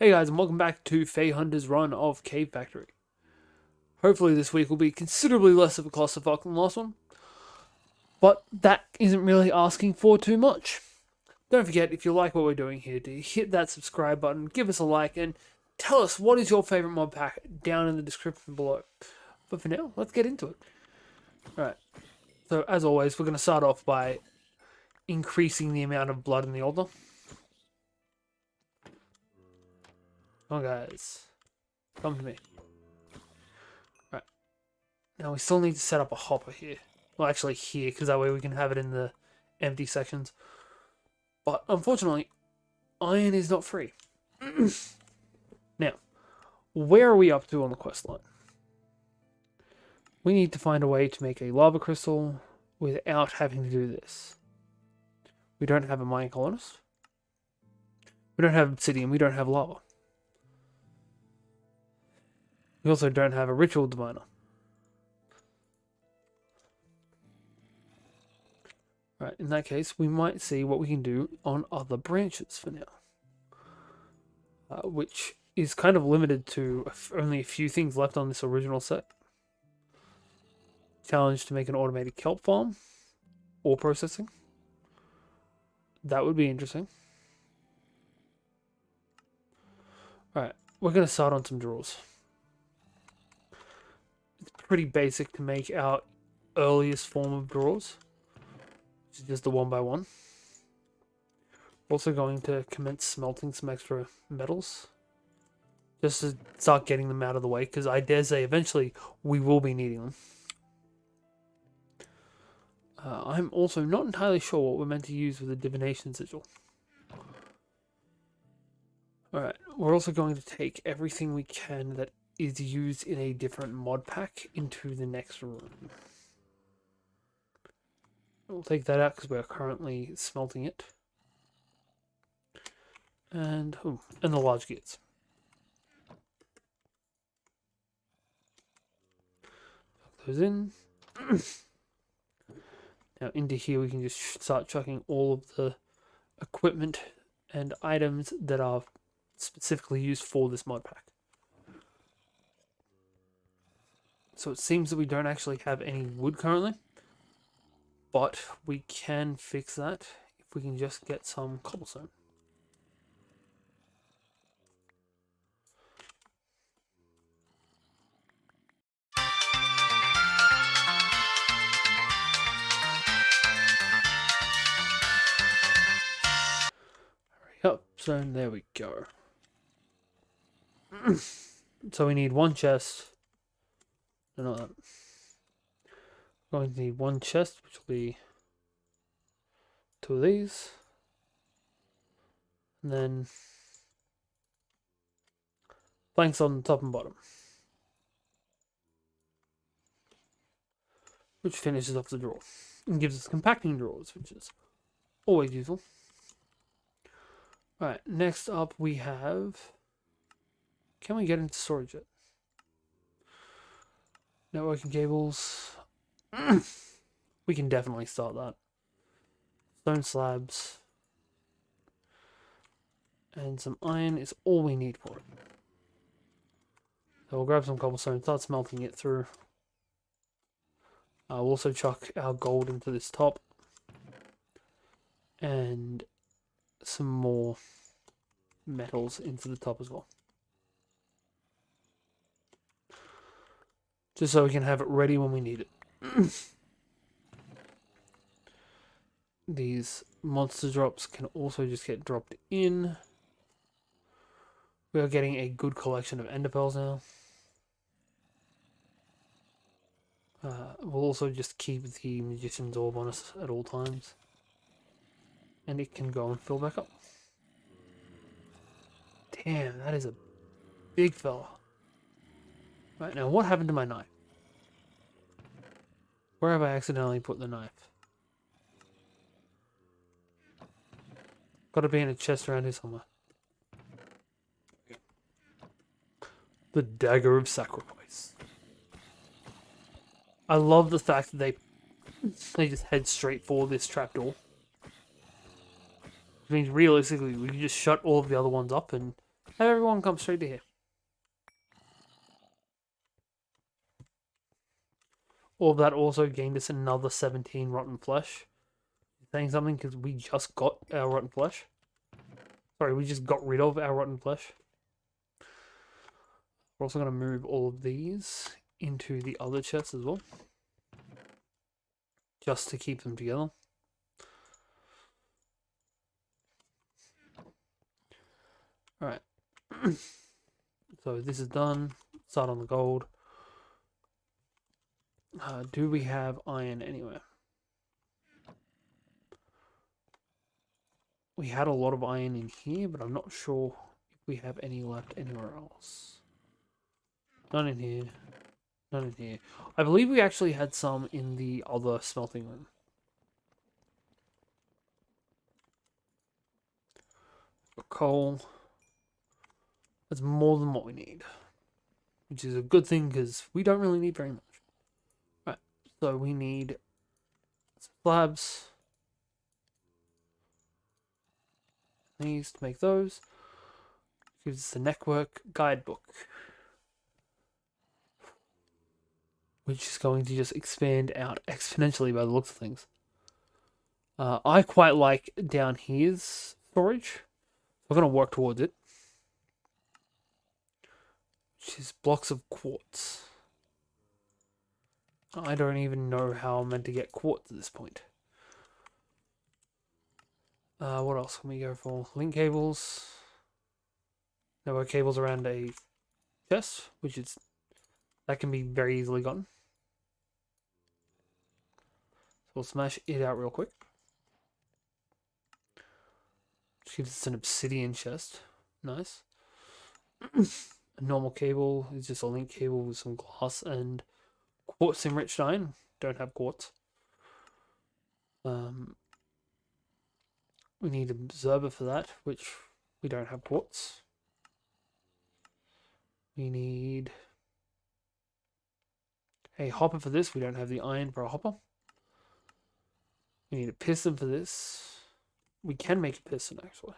Hey guys, and welcome back to Fae Hunter's run of Cave Factory. Hopefully this week will be considerably less of a clusterfuck than the last one, but that isn't really asking for too much. Don't forget, if you like what we're doing here, to hit that subscribe button, give us a like, and tell us what is your favourite mod pack down in the description below. But for now, let's get into it. Alright, so as always, we're going to start off by increasing the amount of blood in the altar. Come on guys, come to me. Right, now we still need to set up a hopper here. Well, actually here, because that way we can have it in the empty sections. But unfortunately, iron is not free. Now, where are we up to on the quest line? We need to find a way to make a lava crystal without having to do this. We don't have a mine colonist. We don't have obsidian. We don't have lava. We also don't have a ritual diviner. Right, in that case, we might see what we can do on other branches for now. Which is kind of limited to only a few things left on this original set. Challenge to make an automated kelp farm. Ore processing. That would be interesting. Alright, we're going to start on some draws. It's pretty basic to make our earliest form of draws, which is just the 1x1. We're also going to commence smelting some extra metals, just to start getting them out of the way, because I dare say eventually we will be needing them. I'm also not entirely sure what we're meant to use with the divination sigil. Alright, we're also going to take everything we can that is used in a different mod pack into the next room. We'll take that out because we're currently smelting it. And the large gears. Tuck those in. Now into here we can just start chucking all of the equipment and items that are specifically used for this mod pack. So it seems that we don't actually have any wood currently, but we can fix that if we can just get some cobblestone. Hurry up, so there we go. So we need one chest. No, not that. We're going to need one chest, which will be 2 of these. And then planks on the top and bottom. Which finishes off the drawer. And gives us compacting drawers, which is always useful. Alright, next up we have... Can we get into storage yet? Networking cables. We can definitely start that. Stone slabs. And some iron is all we need for it. So we'll grab some cobblestone, start smelting it through. We'll also chuck our gold into this top. And some more metals into the top as well. Just so we can have it ready when we need it. These monster drops can also just get dropped in. We are getting a good collection of ender pearls now. We'll also just keep the magician's orb on us at all times. And it can go and fill back up. Damn, that is a big fella. Right, now what happened to my knife? Where have I accidentally put the knife? Gotta be in a chest around here somewhere. The Dagger of Sacrifice. I love the fact that they just head straight for this trapdoor. Which means realistically we can just shut all of the other ones up and Have everyone come straight to here. All of that also gained us another 17 rotten flesh. Saying something because we just got our rotten flesh. Sorry, we just got rid of our rotten flesh. We're also going to move all of these into the other chests as well. Just to keep them together. Alright. So this is done. Start on the gold. Do we have iron anywhere? We had a lot of iron in here, but I'm not sure if we have any left anywhere else. None in here. None in here. I believe we actually had some in the other smelting room. Got coal. That's more than what we need. Which is a good thing because we don't really need very much. Right, so we need some slabs. These to make those. Gives us the network guidebook. Which is going to just expand out exponentially by the looks of things. I quite like down here's storage. We're going to work towards it. Which is blocks of quartz. I don't even know how I'm meant to get quartz at this point. What else can we go for? Link cables. Network cables around a chest, which is... that can be very easily gotten. So we'll smash it out real quick. Which gives us an obsidian chest. Nice. A normal cable is just a link cable with some glass and quartz enriched iron. Don't have quartz. We need an observer for that, which we don't have quartz. We need a hopper for this. We don't have the iron for a hopper. We need a piston for this. We can make a piston, actually.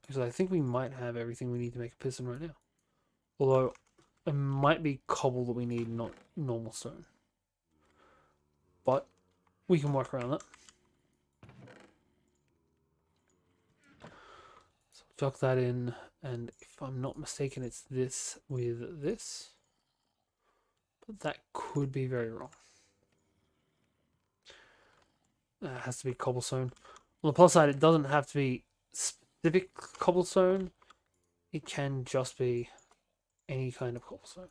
Actually, I think we might have everything we need to make a piston right now. Although, it might be cobble that we need, not normal stone. But, we can work around that. So, chuck that in, and if I'm not mistaken, it's this with this. But that could be very wrong. It has to be cobblestone. On the plus side, it doesn't have to be specific cobblestone. It can just be any kind of cobblestone.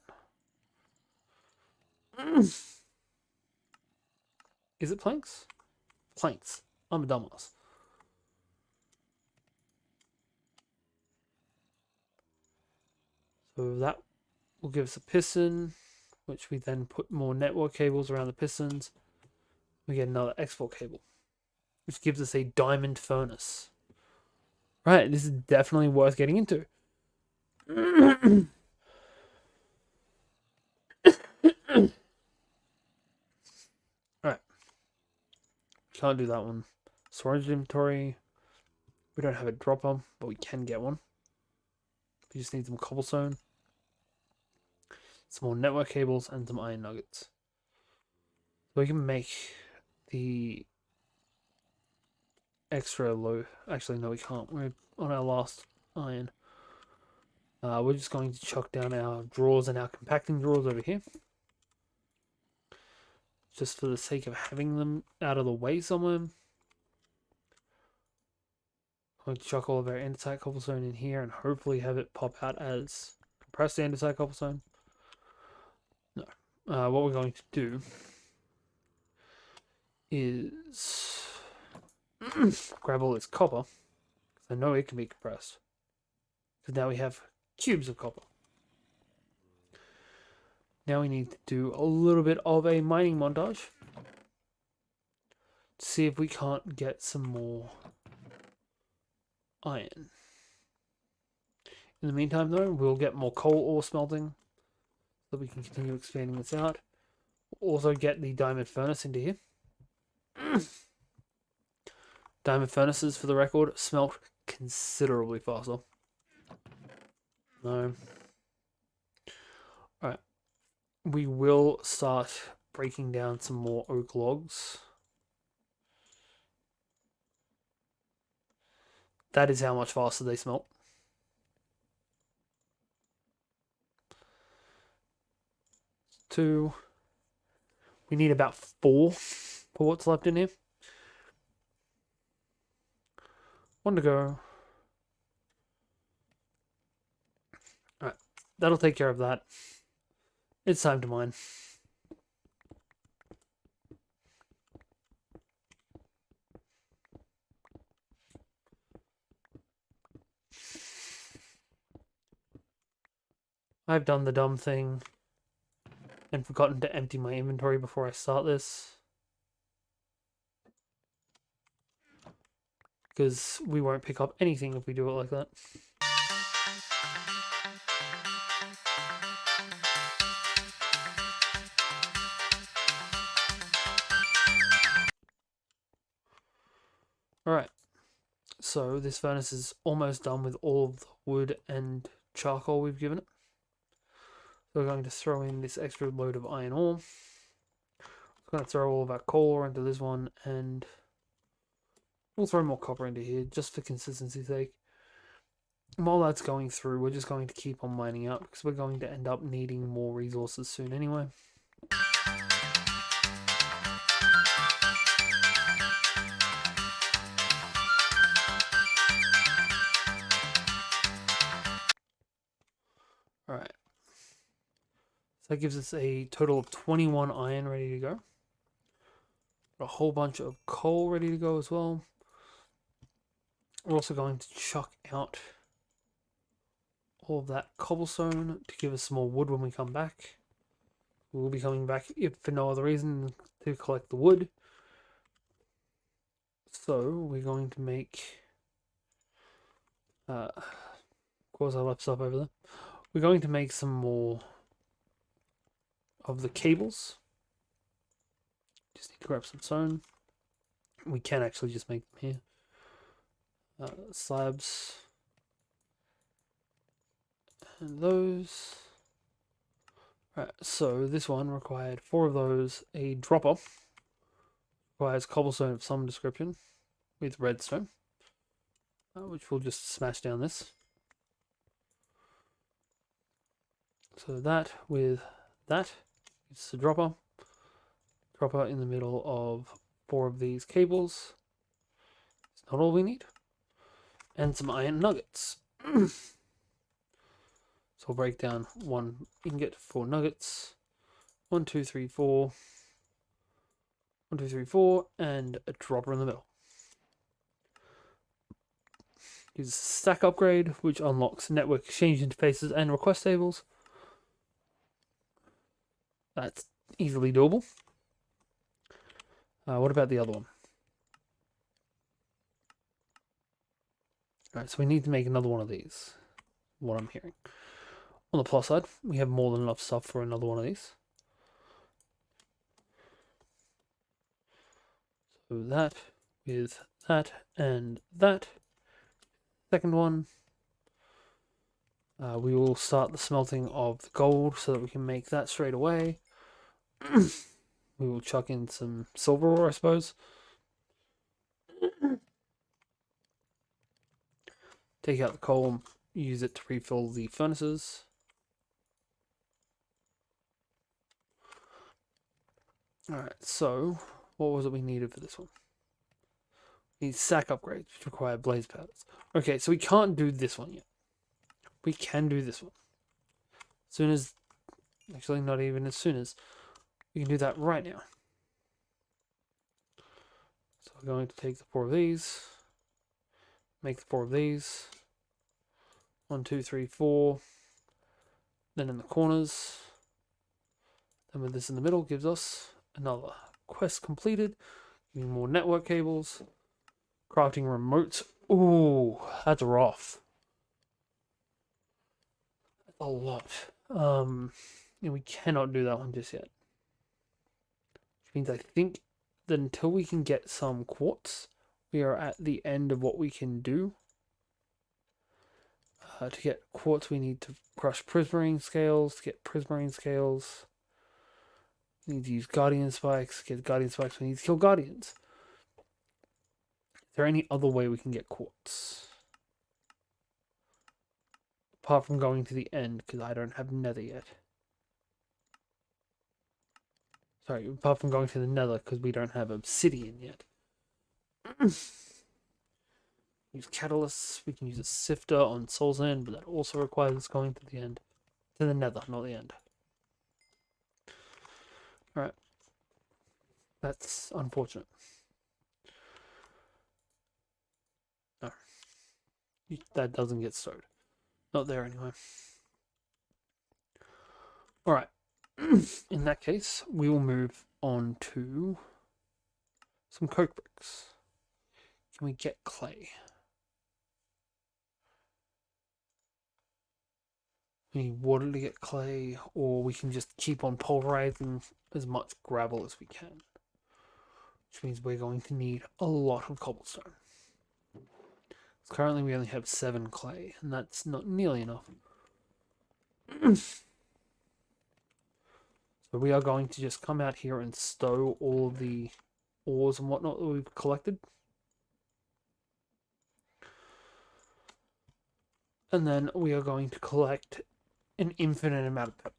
Is it planks? Planks. I'm a dumbass. So that will give us a piston, which we then put more network cables around the pistons. We get another export cable, which gives us a diamond furnace. Right, this is definitely worth getting into. Alright. Can't do that one. Storage inventory. We don't have a dropper, but we can get one. We just need some cobblestone, some more network cables, and some iron nuggets. So we can make the extra low. Actually, no, we can't. We're on our last iron. We're just going to chuck down our drawers and our compacting drawers over here. Just for the sake of having them out of the way somewhere. I'm going to chuck all of our andesite cobblestone in here and hopefully have it pop out as compressed andesite cobblestone. No. What we're going to do is grab all this copper. I know it can be compressed. Because now we have cubes of copper. Now we need to do a little bit of a mining montage. To see if we can't get some more iron. In the meantime though, we'll get more coal ore smelting. So we can continue expanding this out. We'll also get the diamond furnace into here. Diamond furnaces, for the record, smelt considerably faster. No. Alright. We will start breaking down some more oak logs. That is how much faster they smelt. Two. We need about 4 for what's left in here. 1 to go. Alright, that'll take care of that. It's time to mine. I've done the dumb thing and forgotten to empty my inventory before I start this. Because we won't pick up anything if we do it like that. Alright, so this furnace is almost done with all of the wood and charcoal we've given it. So we're going to throw in this extra load of iron ore. We're going to throw all of our coal ore into this one, and we'll throw more copper into here just for consistency's sake. And while that's going through, we're just going to keep on mining out because we're going to end up needing more resources soon anyway. Alright. So that gives us a total of 21 iron ready to go. A whole bunch of coal ready to go as well. We're also going to chuck out all of that cobblestone to give us some more wood when we come back. We'll be coming back if for no other reason to collect the wood. So we're going to make of course I left stuff over there. We're going to make some more of the cables. Just need to grab some stone. We can actually just make them here. Slabs. And those. Right, so this one required 4 of those. A dropper requires cobblestone of some description with redstone, which we'll just smash down this. So that with that, it's the dropper. Dropper in the middle of 4 of these cables. It's not all we need. And some iron nuggets. So we'll break down 1 ingot, 4 nuggets. 1, 2, 3, 4. 1, 2, 3, 4, and a dropper in the middle. Gives us a stack upgrade, which unlocks network exchange interfaces and request tables. That's easily doable. What about the other one? Alright, so we need to make another one of these. What I'm hearing. On the plus side, we have more than enough stuff for another one of these. So that with that and that. Second one. We will start the smelting of the gold so that we can make that straight away. We will chuck in some silver ore, I suppose. Take out the coal, use it to refill the furnaces. Alright, so what was it we needed for this one? We need sack upgrades, which require blaze powders. Okay, so we can't do this one yet. We can do this one. As soon as, actually not even as soon as, we can do that right now. So we're going to take the 4 of these, make the 4 of these. 1, 2, 3, 4. Then in the corners. Then with this in the middle gives us another quest completed. Giving more network cables. Crafting remotes. Ooh, that's rough. That's a lot. And we cannot do that one just yet. Which means I think that until we can get some quartz, we are at the end of what we can do. To get quartz, we need to crush prismarine scales. To get prismarine scales, we need to use guardian spikes. To get guardian spikes, we need to kill guardians. Is there any other way we can get quartz? Apart from going to the end, because I don't have nether yet. Sorry, apart from going to the nether, because we don't have obsidian yet. Use catalysts. We can use a sifter on Soul's End, but that also requires us going to the end. To the nether, not the end. Alright. That's unfortunate. No. That doesn't get stowed. Not there anyway. Alright. In that case, we will move on to some coke bricks. Can we get clay? We need water to get clay, or we can just keep on pulverizing as much gravel as we can. Which means we're going to need a lot of cobblestone. Currently we only have 7 clay, and that's not nearly enough. So we are going to just come out here and stow all the ores and whatnot that we've collected. And then we are going to collect an infinite amount of pebbles.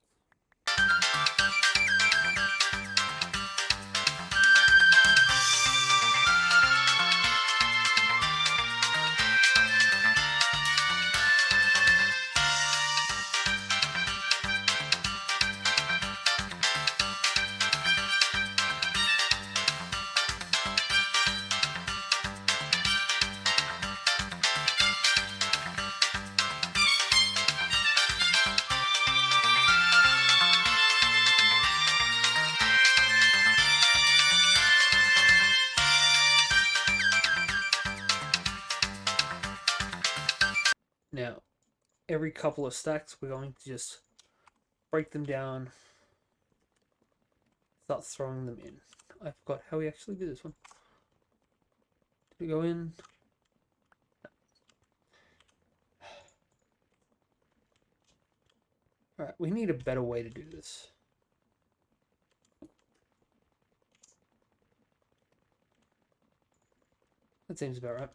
Now, every couple of stacks, we're going to just break them down, start throwing them in. I forgot how we actually do this one. Did we go in? Alright, we need a better way to do this. That seems about right.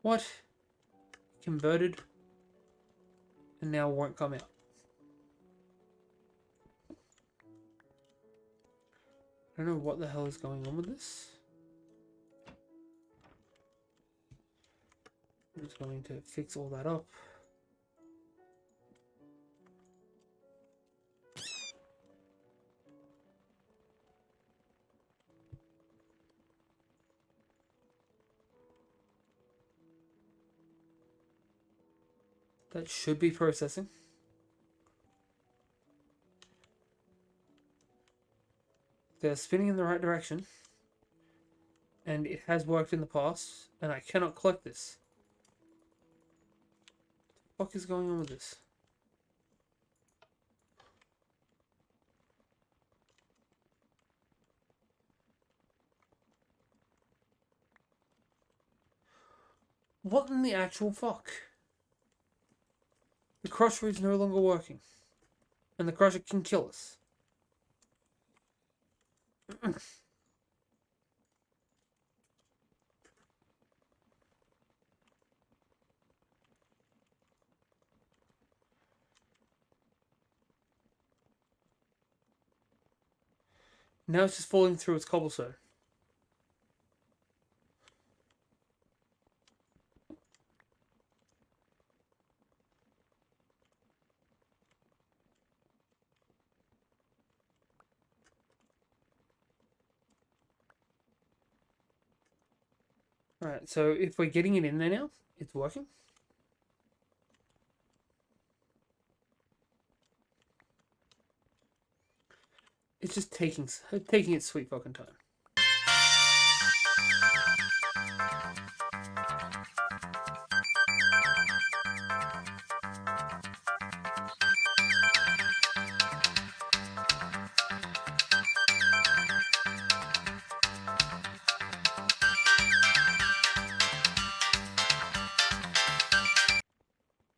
What? Converted and now won't come out. I don't know what the hell is going on with this. I'm just going to fix all that up. That should be processing. They're spinning in the right direction. And it has worked in the past. And I cannot collect this. What the fuck is going on with this? What in the actual fuck? The crusher is no longer working. And the crusher can kill us. Now it's just falling through its cobblestone. Alright, so if we're getting it in there now, it's working. It's just taking its sweet fucking time.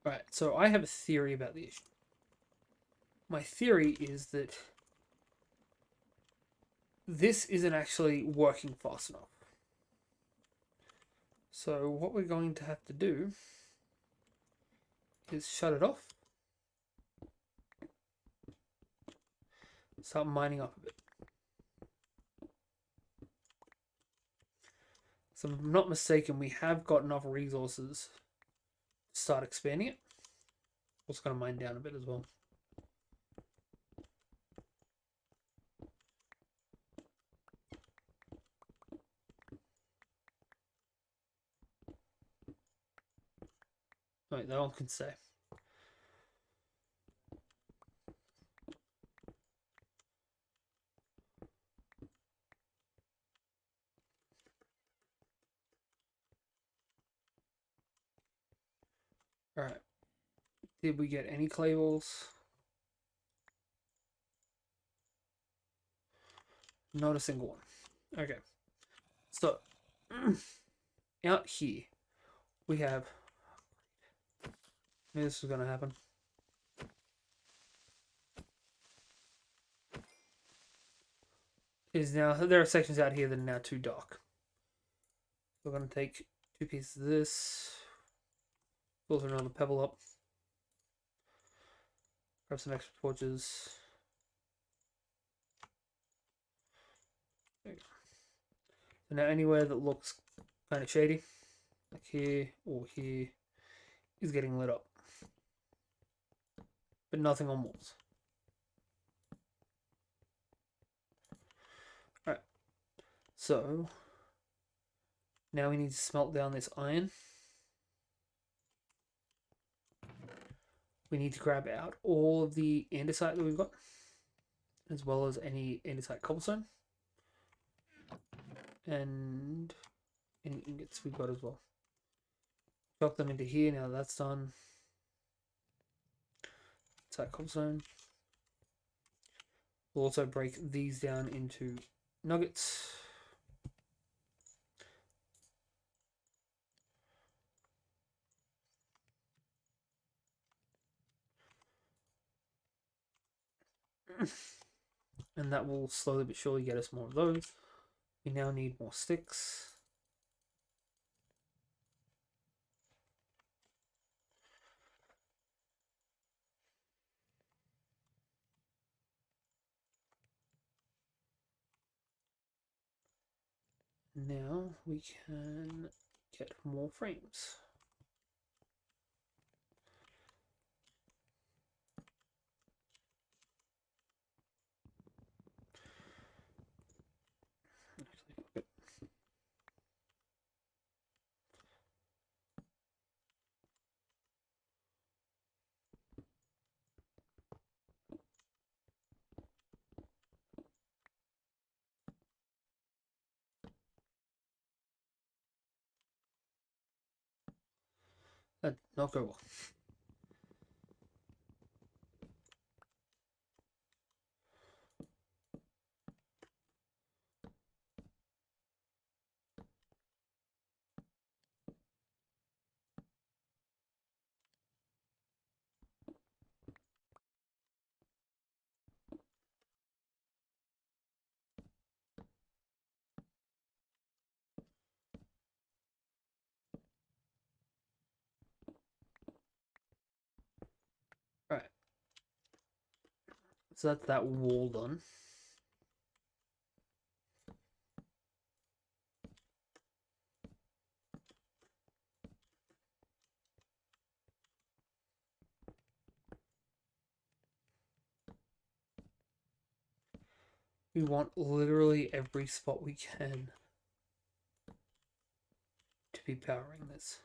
Right, so I have a theory about the issue. My theory is that this isn't actually working fast enough. So what we're going to have to do is shut it off. Start mining up a bit. So if I'm not mistaken, we have got enough resources to start expanding it. Also going to mine down a bit as well. Wait, that one can stay. Alright. Did we get any clay balls? Not a single one. Okay. So, out here, we have... Maybe this is going to happen. There are sections out here that are now too dark. We're going to take 2 pieces of this. Filter another pebble up. Grab some extra torches. There you go. So now anywhere that looks kind of shady, like here or here, is getting lit up. But nothing on walls. Alright. So now we need to smelt down this iron. We need to grab out all of the andesite that we've got, as well as any andesite cobblestone. And any ingots we've got as well. Chuck them into here now that that's done. Andesite cobblestone. We'll also break these down into nuggets. And that will slowly but surely get us more of those. We now need more sticks. Now we can get more frames. That not go well. Alright. So that's that wall done. We want literally every spot we can to be powering this.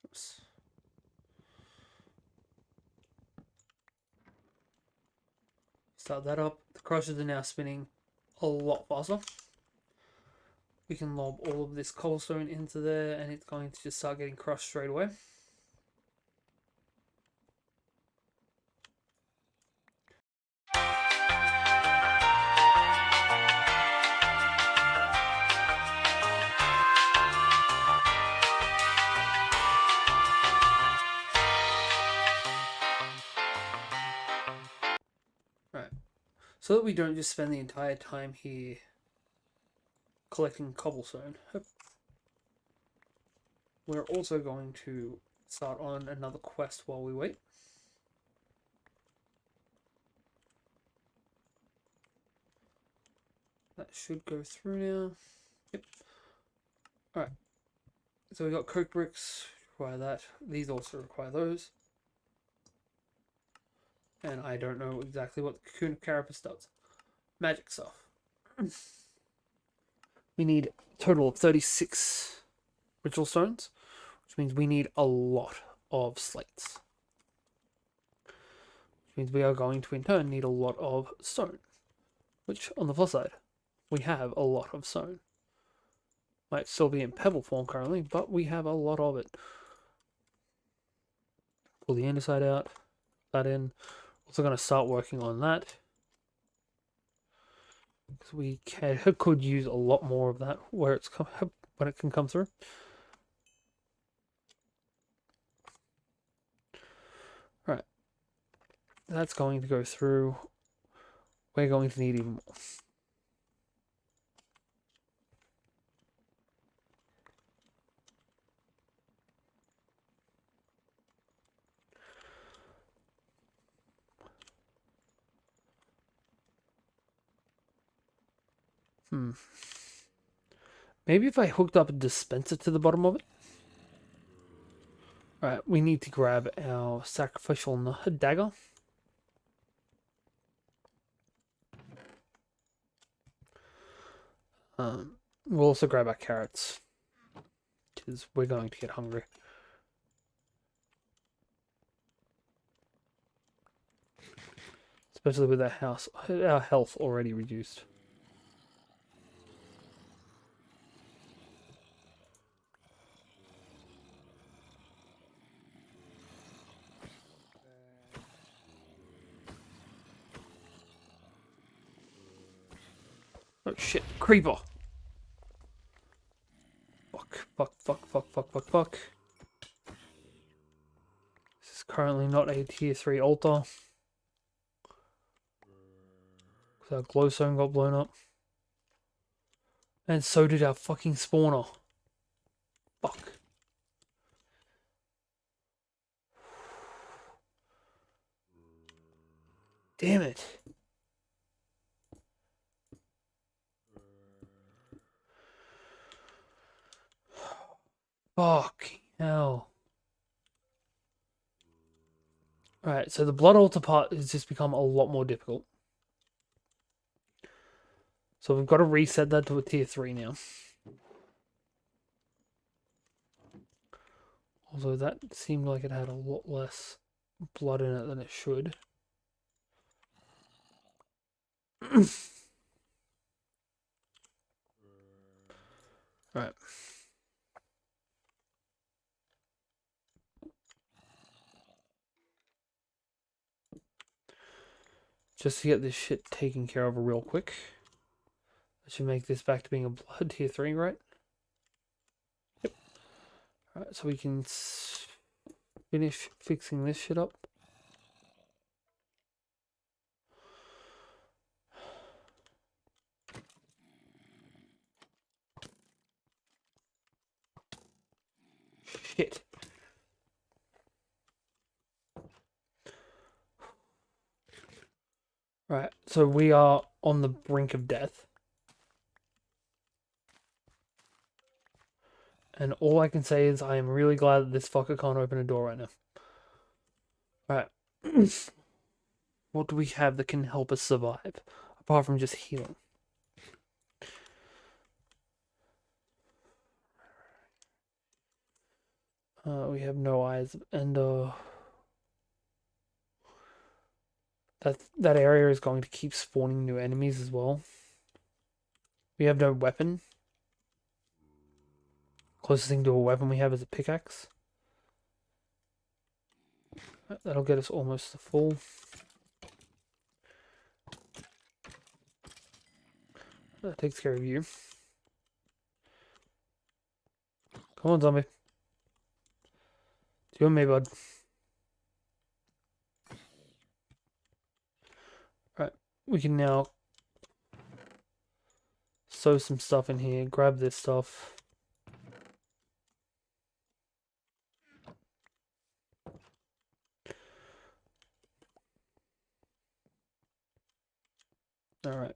Oops. Start that up. The crushers are now spinning a lot faster. We can lob all of this cobblestone into there and it's going to just start getting crushed straight away. Right. So that we don't just spend the entire time here collecting cobblestone, we're also going to start on another quest while we wait. That should go through now. Yep. Alright. So we got coke bricks, require that. These also require those. And I don't know exactly what the cocoon of carapace does. Magic stuff. We need a total of 36 ritual stones, which means we need a lot of slates. Which means we are going to in turn need a lot of stone. Which, on the plus side, we have a lot of stone. Might still be in pebble form currently, but we have a lot of it. Pull the andesite out, that in. Also going to start working on that. Because we could use a lot more of that where it's when it can come through. Right. That's going to go through. We're going to need even more. Maybe if I hooked up a dispenser to the bottom of it. Alright, we need to grab our sacrificial dagger. We'll also grab our carrots. Because we're going to get hungry. Especially with our health already reduced. Oh shit, creeper! Fuck. This is currently not a tier 3 altar. Because our glowstone got blown up. And so did our fucking spawner. Fuck. Damn it. Fuck hell. Alright, so the blood altar part has just become a lot more difficult. So we've got to reset that to a tier 3 now. Although that seemed like it had a lot less blood in it than it should. Alright. Just to get this shit taken care of real quick. That should make this back to being a blood tier 3, right? Yep. Alright, so we can finish fixing this shit up. Shit. Right, so we are on the brink of death. And all I can say is I am really glad that this fucker can't open a door right now. Alright. What do we have that can help us survive? Apart from just healing. We have no eyes and that area is going to keep spawning new enemies as well. We have no weapon. Closest thing to a weapon we have is a pickaxe. That'll get us almost to full. That takes care of you. Come on, zombie. It's you and me, bud. Right, we can now sew some stuff in here, grab this stuff. Alright.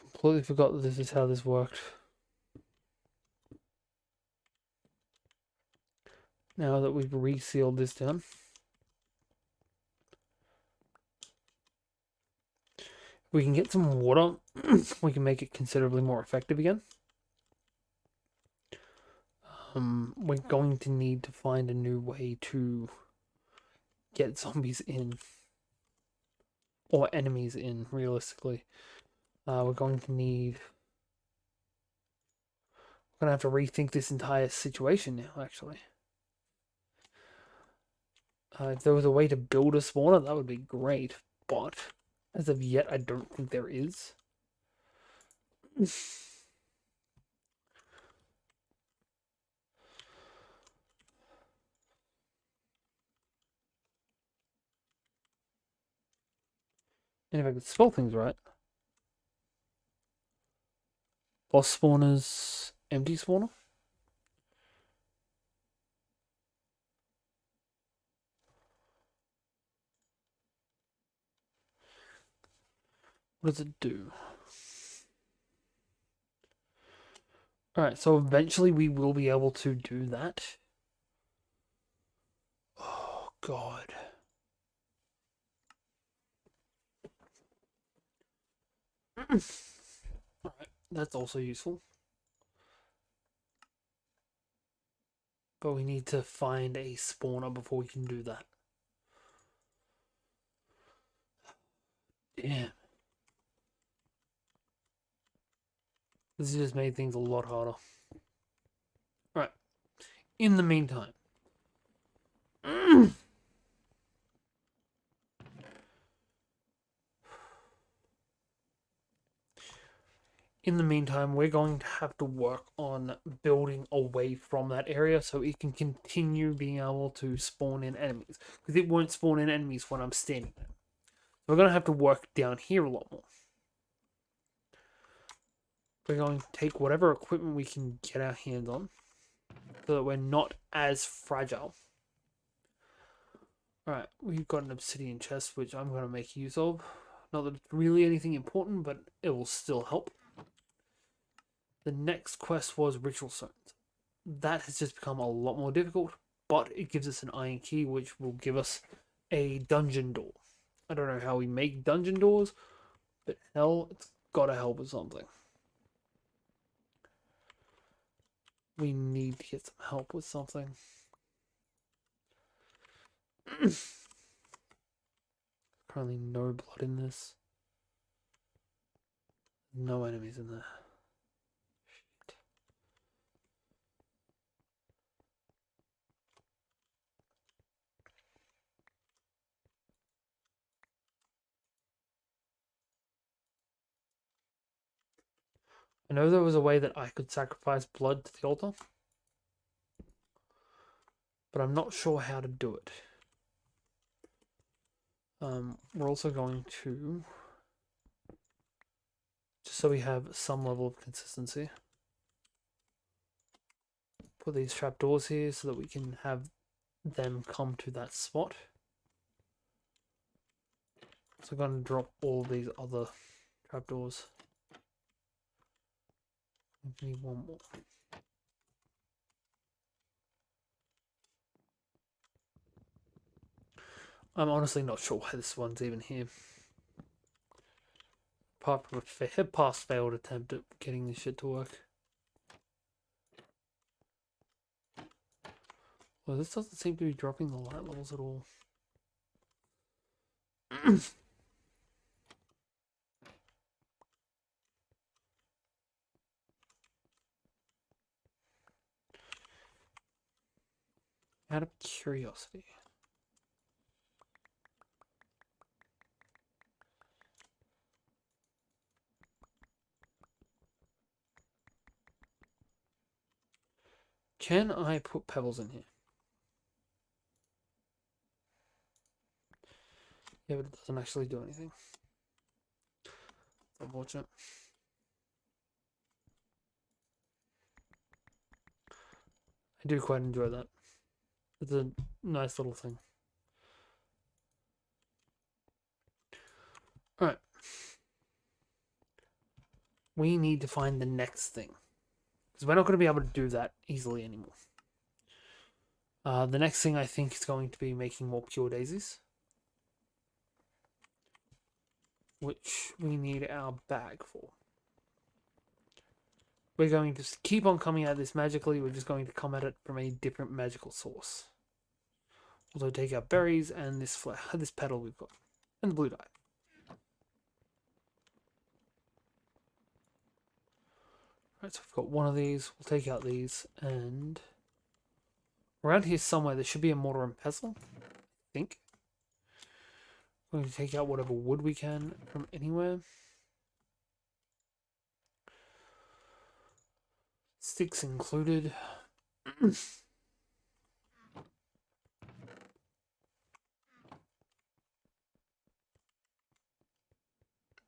Completely forgot that this is how this worked. Now that we've resealed this down. If we can get some water, we can make it considerably more effective again. We're going to need to find a new way to get zombies in. Or enemies in, realistically. We're going to need... We're going to have to rethink this entire situation now, actually. If there was a way to build a spawner, that would be great. But, as of yet, I don't think there is. And if I could spell things right. Boss spawners, empty spawner. What does it do? Alright, so eventually we will be able to do that. Oh, God. Alright, that's also useful. But we need to find a spawner before we can do that. Damn. This has just made things a lot harder. Alright. In the meantime. In the meantime, we're going to have to work on building away from that area so it can continue being able to spawn in enemies. Because it won't spawn in enemies when I'm standing there. We're going to have to work down here a lot more. We're going to take whatever equipment we can get our hands on so that we're not as fragile. Alright, we've got an obsidian chest, which I'm going to make use of. Not that it's really anything important, but it will still help. The next quest was Ritual Stones. That has just become a lot more difficult, but it gives us an iron key, which will give us a dungeon door. I don't know how we make dungeon doors, but hell, it's gotta help with something. We need to get some help with something. Currently no blood in this. No enemies in there. I know there was a way that I could sacrifice blood to the altar, but I'm not sure how to do it. We're also going to, just so we have some level of consistency, put these trapdoors here so that we can have them come to that spot. So I'm going to drop all these other trapdoors. We need one more. I'm honestly not sure why this one's even here. Apart from a past failed attempt at getting this shit to work. Well, this doesn't seem to be dropping the light levels at all. Out of curiosity. Can I put pebbles in here? Yeah, but it doesn't actually do anything. Unfortunate. I do quite enjoy that. It's a nice little thing. Alright. We need to find the next thing. Because we're not going to be able to do that easily anymore. The next thing I think is going to be making more pure daisies. Which we need our bag for. We're going to keep on coming at this magically. We're just going to come at it from a different magical source. Also take our berries and this petal we've got. And the blue dye. Right, so we've got one of these. We'll take out these. And around here somewhere there should be a mortar and pestle. I think. We're going to take out whatever wood we can from anywhere. Sticks included.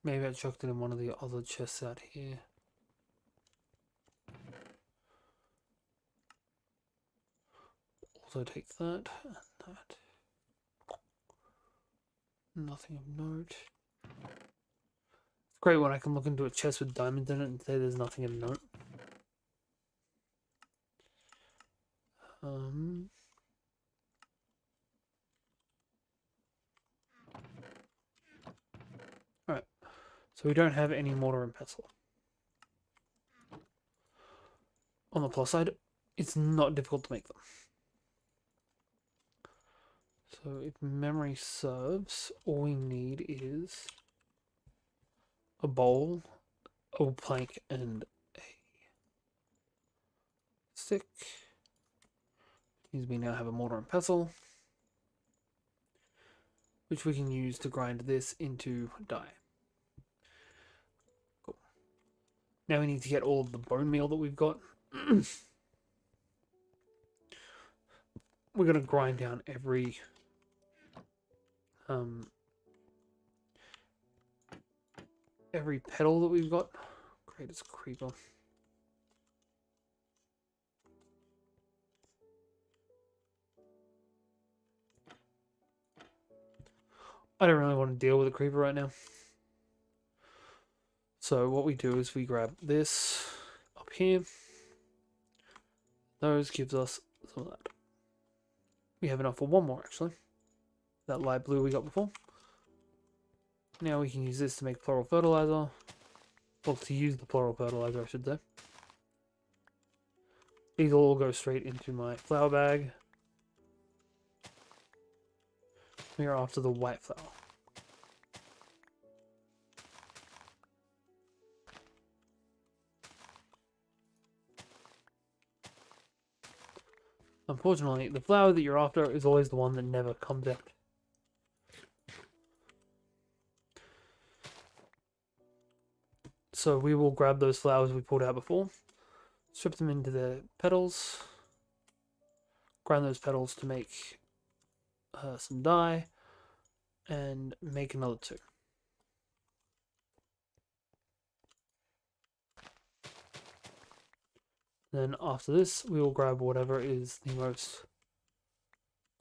Maybe I chucked it in one of the other chests out here. Also take that and that. Nothing of note. It's great when I can look into a chest with diamonds in it and say there's nothing of note. Alright. So we don't have any mortar and pestle. On the plus side, it's not difficult to make them. So if memory serves, all we need is a bowl, a plank, and a stick. Means we now have a mortar and pestle, which we can use to grind this into dye. Cool. Now we need to get all of the bone meal that we've got. We're going to grind down every petal that we've got. Great, it's a creeper. I don't really want to deal with a creeper right now. So what we do is we grab this up here. Those gives us some of that. We have enough for one more actually. That light blue we got before. Now we can use this to make floral fertilizer. Well, to use the floral fertilizer, I should say. These will all go straight into my flower bag. We are after the white flower. Unfortunately, the flower that you're after is always the one that never comes out. So we will grab those flowers we pulled out before, strip them into the petals, grind those petals to make some dye, and make another two. Then after this, we will grab whatever is the most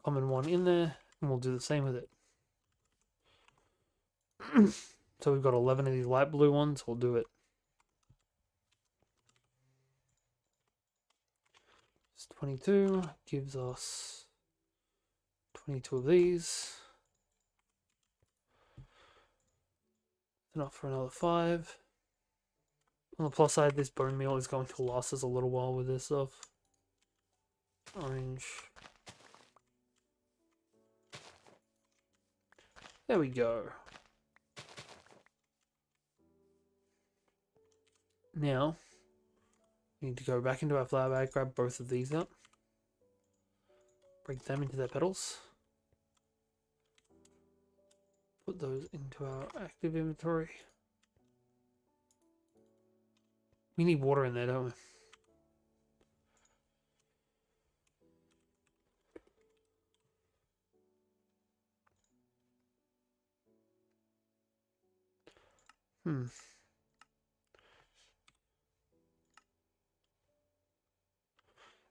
common one in there, and we'll do the same with it. So we've got 11 of these light blue ones, we'll do it. 22 gives us 22 of these. Enough for another 5. On the plus side, this bone meal is going to last us a little while with this stuff. Orange. There we go. Now, we need to go back into our flower bag, grab both of these up. Break them into their petals. Put those into our active inventory. We need water in there, don't we?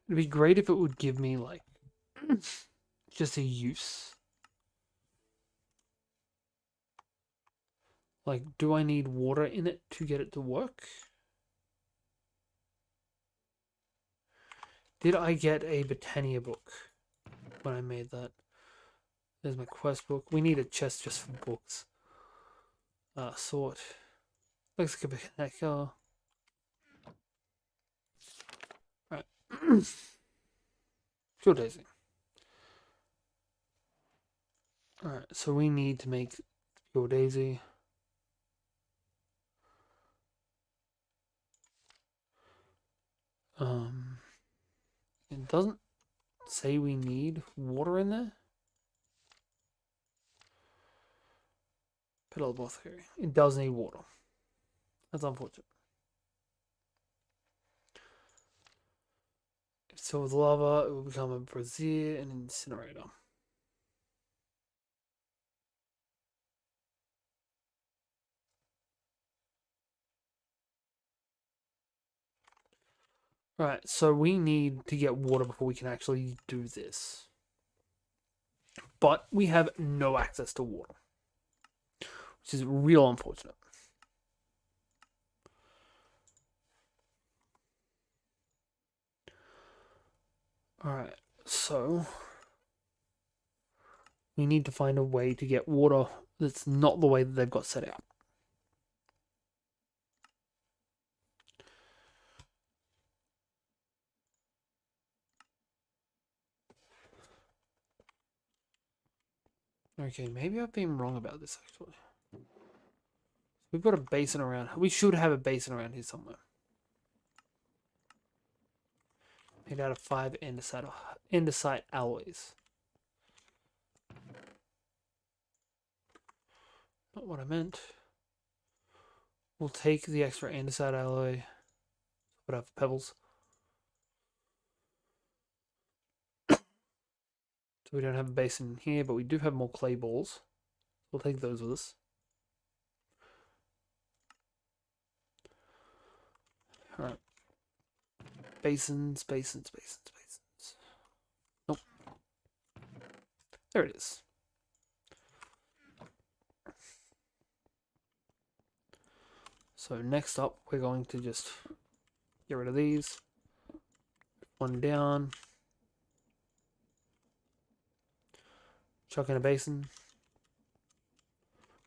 It'd be great if it would give me, like, just a use. Like, do I need water in it to get it to work? Did I get a botania book when I made that? There's my quest book. We need a chest just for books. Sort. Looks like a botanical. Right. Pure daisy. Alright, so we need to make pure daisy. It doesn't say we need water in there. Petal apothecary. It does need water. That's unfortunate. If it's filled with lava, it will become a brazier and incinerator. Right, so we need to get water before we can actually do this. But we have no access to water, which is real unfortunate. Alright, so we need to find a way to get water that's not the way that they've got set out. Okay, maybe I've been wrong about this actually. We've got a basin around. We should have a basin around here somewhere. Made out of 5 andesite alloys. Not what I meant. We'll take the extra andesite alloy. Put out pebbles. So we don't have a basin here, but we do have more clay balls. We'll take those with us. Alright. Basins. Nope. There it is. So next up, we're going to just get rid of these. One down. Chuck in a basin.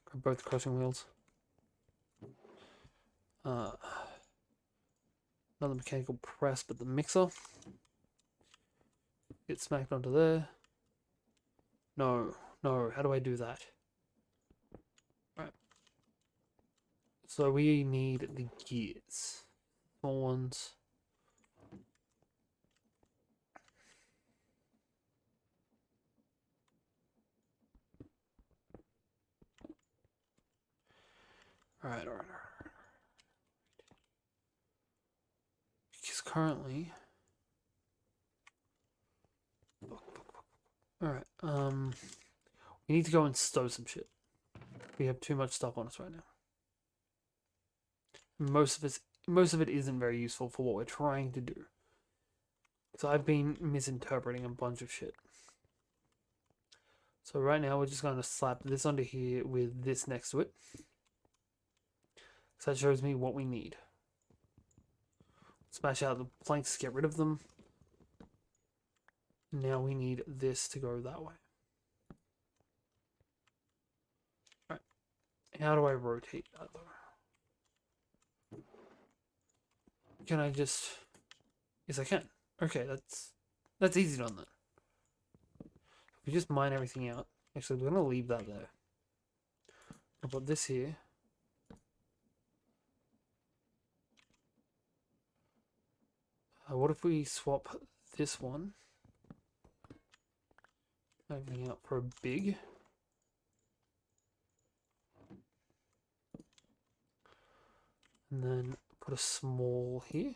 Grab both crushing wheels. Another mechanical press, but the mixer. Get smacked onto there. No, how do I do that? Right. So we need the gears. Small ones. Alright. Because currently... Alright, we need to go and stow some shit. We have too much stuff on us right now. Most of it isn't very useful for what we're trying to do. So I've been misinterpreting a bunch of shit. So right now we're just going to slap this onto here with this next to it. So that shows me what we need. Smash out the planks, get rid of them. Now we need this to go that way. Alright. How do I rotate that though? Can I just... Yes, I can. Okay, that's easy done then. We just mine everything out. Actually, we're going to leave that there. I'll put this here. What if we swap this one? Everything out for a big. And then put a small here.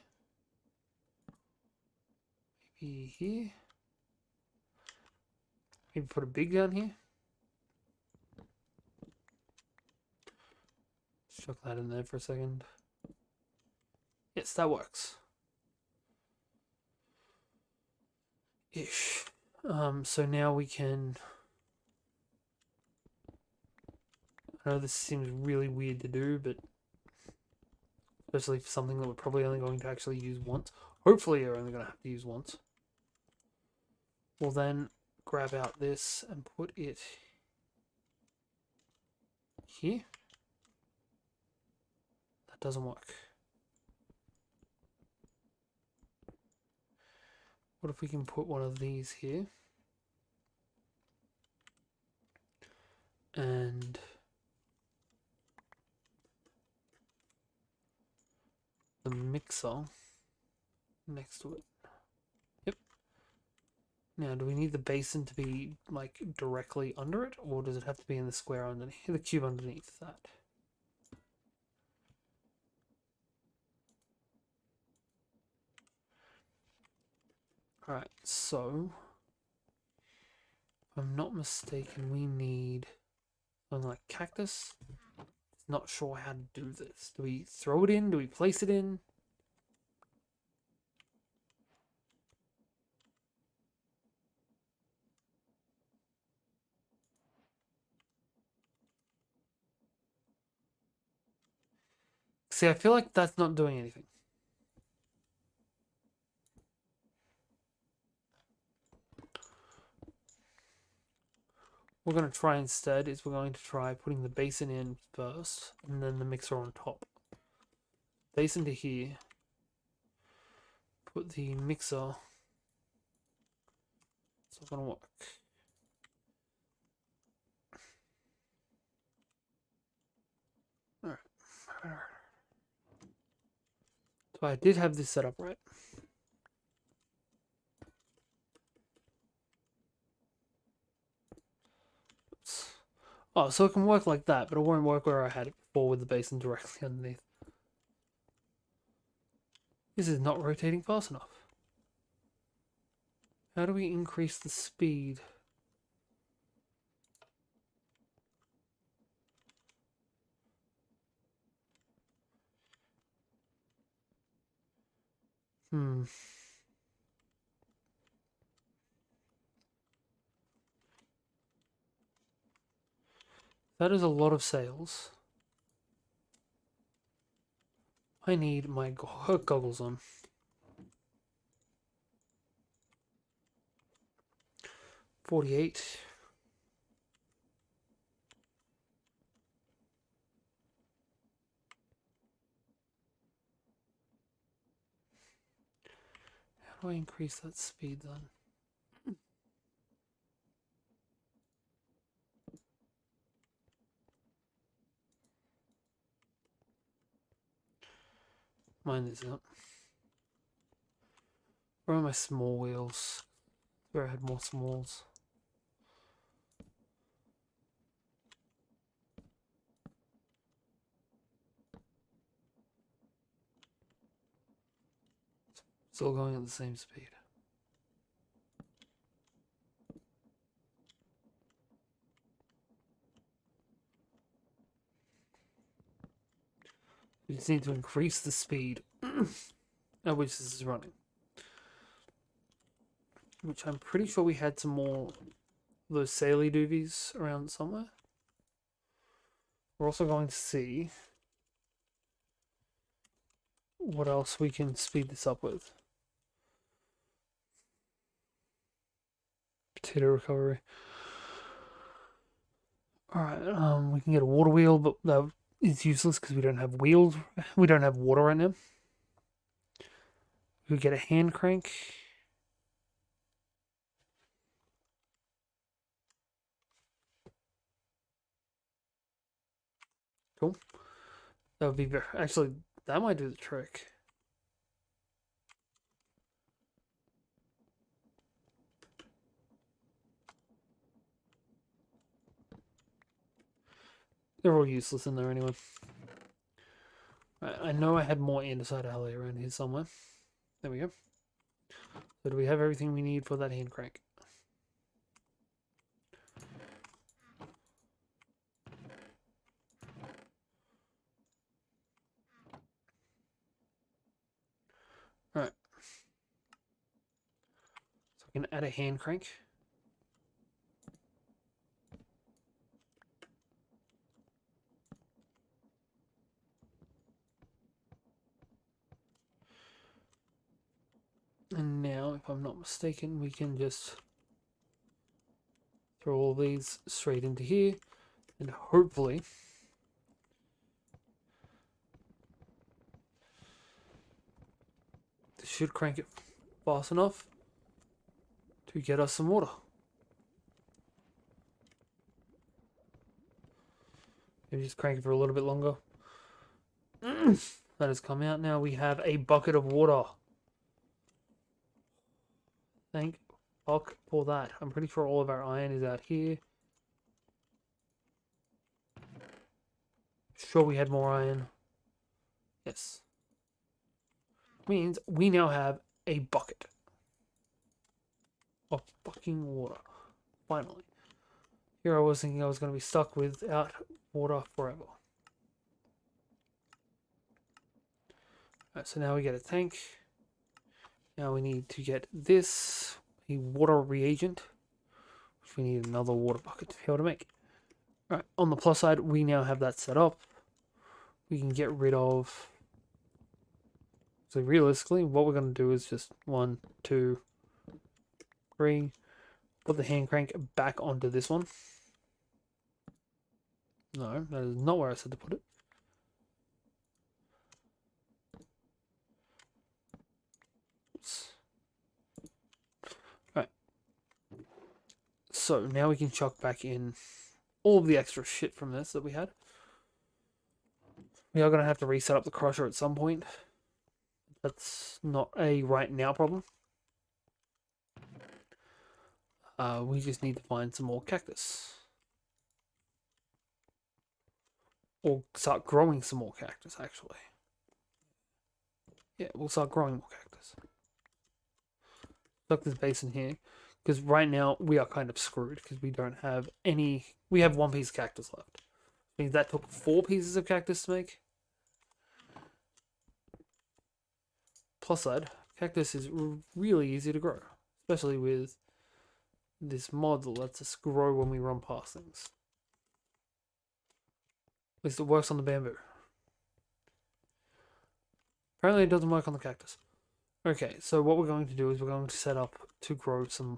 Maybe here. Maybe put a big down here. Chuck that in there for a second. Yes, that works. Ish. So now we can... I know this seems really weird to do, but... especially for something that we're probably only going to actually use once. Hopefully you're only going to have to use once. We'll then grab out this and put it here. That doesn't work. What if we can put one of these here? And the mixer next to it. Yep. Now, do we need the basin to be like directly under it, or does it have to be in the square underneath, the cube underneath that? Alright, so if I'm not mistaken, we need something like cactus. Not sure how to do this. Do we throw it in? Do we place it in? See, I feel like that's not doing anything. What we're going to try instead is we're going to try putting the basin in first, and then the mixer on top. Basin to here. Put the mixer. It's not going to work. Alright. So I did have this set up right. Oh, so it can work like that, but it won't work where I had it before with the basin directly underneath. This is not rotating fast enough. How do we increase the speed? That is a lot of sails. I need my goggles on. 48. How do I increase that speed then? Mine is up. Where are my small wheels? Where I had more smalls. Still going at the same speed. We just need to increase the speed at which this is running. Which I'm pretty sure we had some more of those saily doovies around somewhere. We're also going to see what else we can speed this up with. potato recovery. Alright, we can get a water wheel, but that is useless because we don't have wheels. We don't have water right now. We get a hand crank. Cool. That would be very... Actually, that might do the trick. They're all useless in there anyway. Right, I know I had more andesite alloy around here somewhere. There we go. So do we have everything we need for that hand crank? Alright. So we can add a hand crank. And now, if I'm not mistaken, we can just throw all these straight into here. And hopefully... this should crank it fast enough to get us some water. Maybe just crank it for a little bit longer. That has come out now. We have a bucket of water. Thank fuck for that. I'm pretty sure all of our iron is out here. Sure, we had more iron. Yes. Means we now have a bucket of fucking water. Finally. Here I was thinking I was going to be stuck without water forever. Alright, so now we get a tank. Now we need to get this, a water reagent, which we need another water bucket to be able to make. Alright, on the plus side, we now have that set up. We can get rid of... So realistically, what we're going to do is just 1, 2, 3. Put the hand crank back onto this one. No, that is not where I said to put it. Alright. So now we can chuck back in all of the extra shit from this that we had. We are going to have to reset up the crusher at some point. That's not a right now problem. We just need to find some more cactus. Or start growing some more cactus, actually. Yeah, we'll start growing more cactus. Stuck this basin here. Because right now, we are kind of screwed. Because we don't have any... We have 1 piece of cactus left. Which means that took 4 pieces of cactus to make. Plus side, cactus is really easy to grow. Especially with this mod that lets us grow when we run past things. At least it works on the bamboo. Apparently it doesn't work on the cactus. Okay, so what we're going to do is we're going to set up to grow some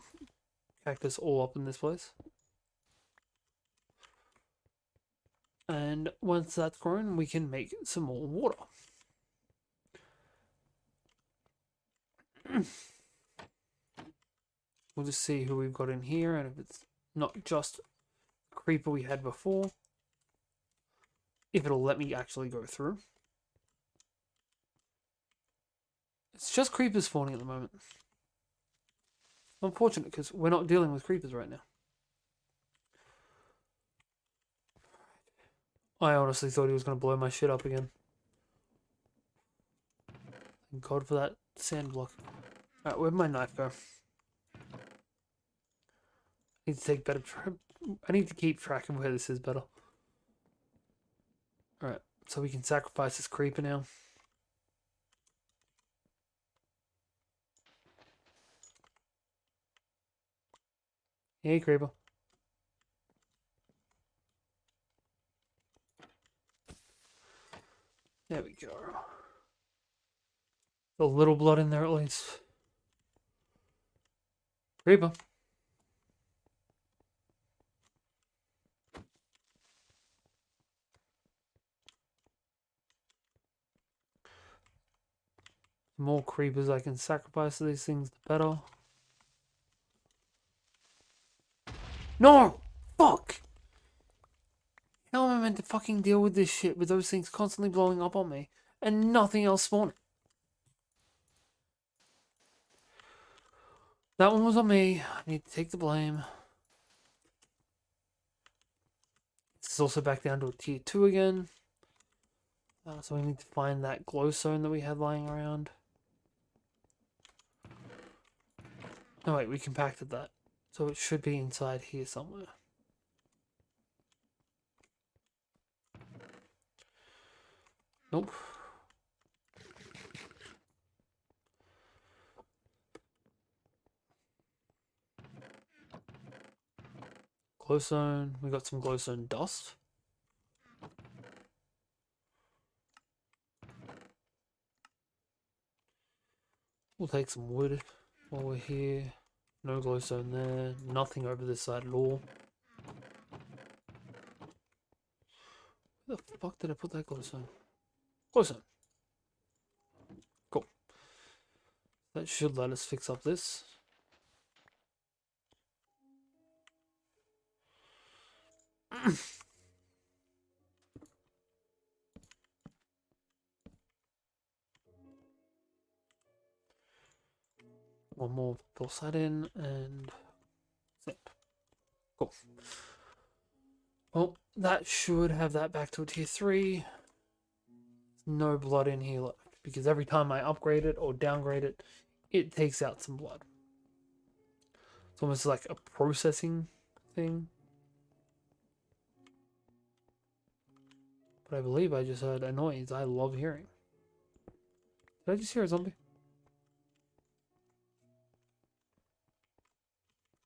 cactus all up in this place. And once that's grown, we can make some more water. We'll just see who we've got in here, and if it's not just the creeper we had before, if it'll let me actually go through. It's just creepers spawning at the moment. Unfortunate, because we're not dealing with creepers right now. I honestly thought he was going to blow my shit up again. Thank God for that sand block. Alright, where'd my knife go? I need to take better I need to keep track of where this is better. Alright, so we can sacrifice this creeper now. Hey, creeper. There we go. A little blood in there at least. Creeper. The more creepers I can sacrifice to these things, the better. No! Fuck! How am I meant to fucking deal with this shit with those things constantly blowing up on me and nothing else spawning? That one was on me. I need to take the blame. It's also back down to a tier 2 again. So we need to find that glowstone that we had lying around. No, wait, we compacted that. So it should be inside here somewhere. Nope. Glowstone. We got some glowstone dust. We'll take some wood while we're here. No glowstone there. Nothing over this side at all. Where the fuck did I put that glowstone? Glowstone. Cool. That should let us fix up this. One more force that in and zip. Cool. Well, that should have that back to a tier 3. No blood in here left because every time I upgrade it or downgrade it, it takes out some blood. It's almost like a processing thing. But I believe I just heard a noise I love hearing. Did I just hear a zombie?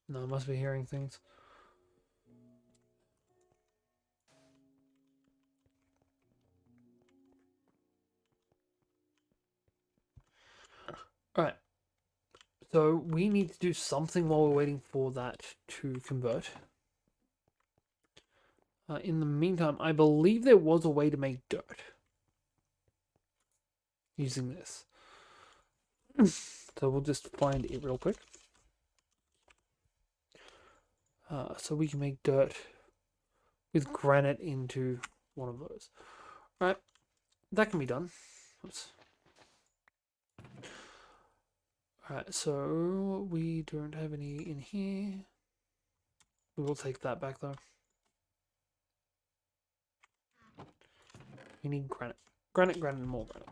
No, I must be hearing things. Alright. So we need to do something while we're waiting for that to convert. In the meantime, I believe there was a way to make dirt using this. So we'll just find it real quick. So we can make dirt with granite into one of those. Alright, that can be done. Oops. Alright, so we don't have any in here. We will take that back though. We need granite. Granite, and more granite.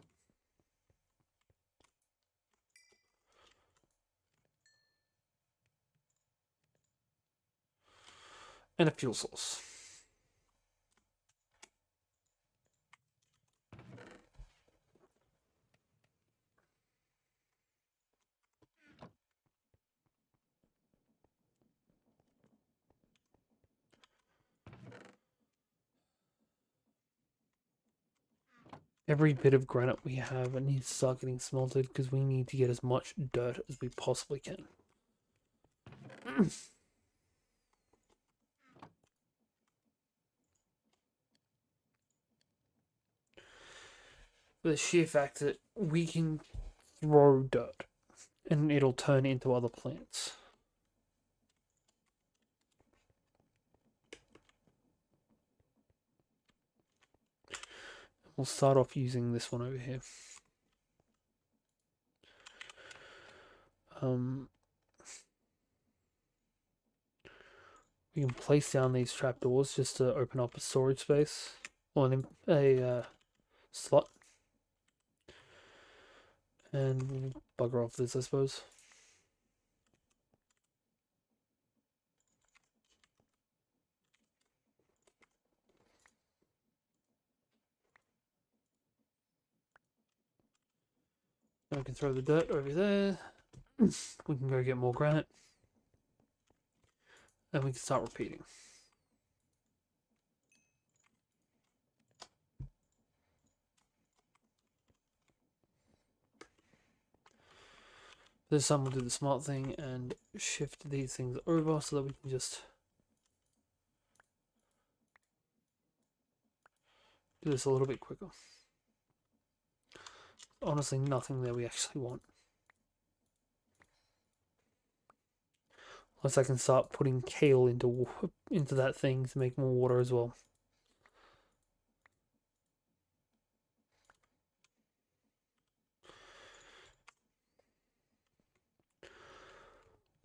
And a fuel source. Every bit of granite we have needs to start getting smelted because we need to get as much dirt as we possibly can. The sheer fact that we can throw dirt and it'll turn into other plants. We'll start off using this one over here. We can place down these trapdoors just to open up a storage space or a slot. And we'll bugger off this, I suppose. We can throw the dirt over there. We can go get more granite. And we can start repeating. This time we'll do the smart thing and shift these things over so that we can just do this a little bit quicker. honestly nothing that we actually want. Unless I can start putting kale into that thing to make more water as well.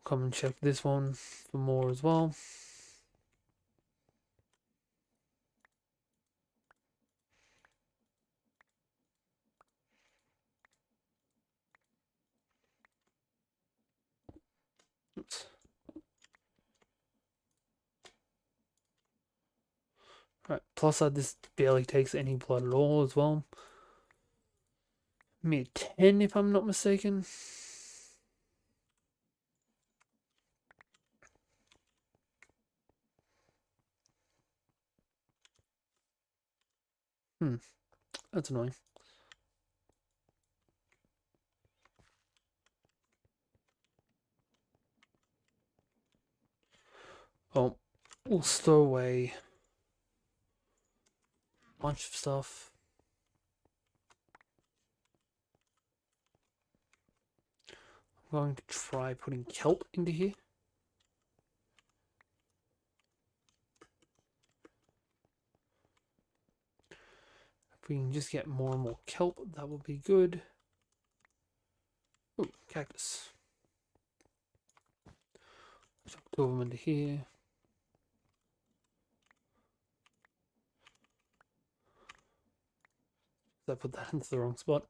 Come and check this one for more as well. Oops. Right, plus this barely takes any blood at all as well. Maybe 10 if I'm not mistaken. That's annoying. Oh, we'll stow away a bunch of stuff. I'm going to try putting kelp into here. If we can just get more and more kelp, that will be good. Ooh, cactus. Chuck 2 of them into here. I put that into the wrong spot.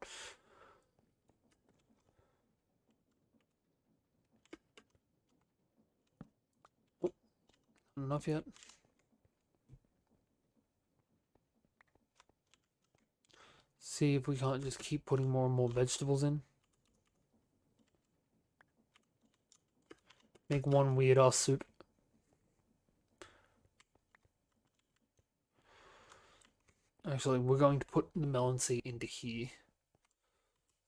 Oh, not enough yet. See if we can't just keep putting more and more vegetables in. Make one weird ass soup. Actually, we're going to put the melon seed into here.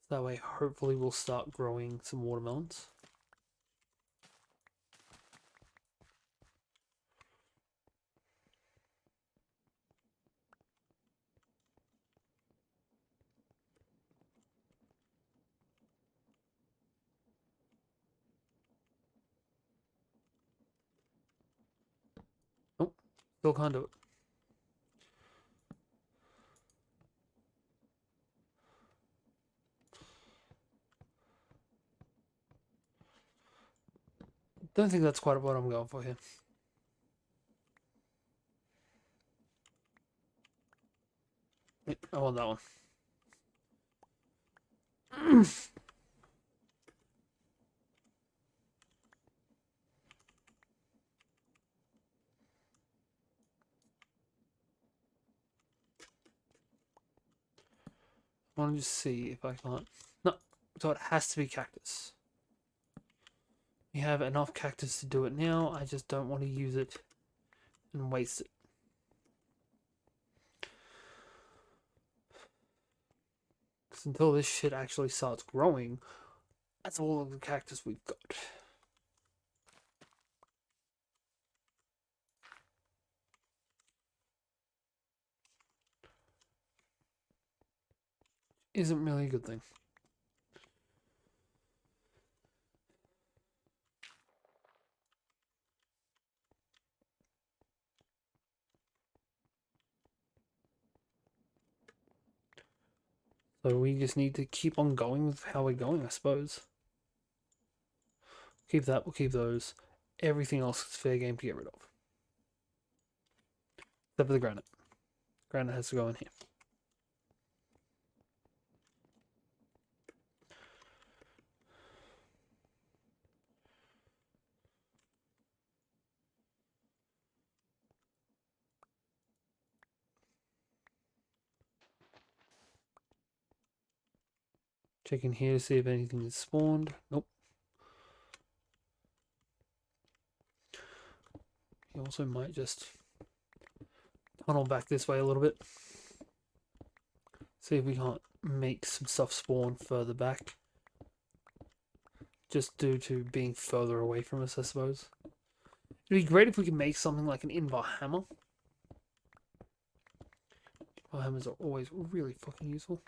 That way, hopefully, we'll start growing some watermelons. Nope, still can't do it. Don't think that's quite what I'm going for here. I want that one. I want to just see if I can't. No, so it has to be cactus. We have enough cactus to do it now. I just don't want to use it and waste it. Because until this shit actually starts growing, that's all of the cactus we've got. Isn't really a good thing. So we just need to keep on going with how we're going, I suppose. Keep that, we'll keep those. Everything else is fair game to get rid of. Except for the granite. Granite has to go in here. Check in here to see if anything is spawned. Nope. He also might just tunnel back this way a little bit. See if we can't make some stuff spawn further back. Just due to being further away from us, I suppose. It'd be great if we could make something like an invar hammer. Invar hammers are always really fucking useful.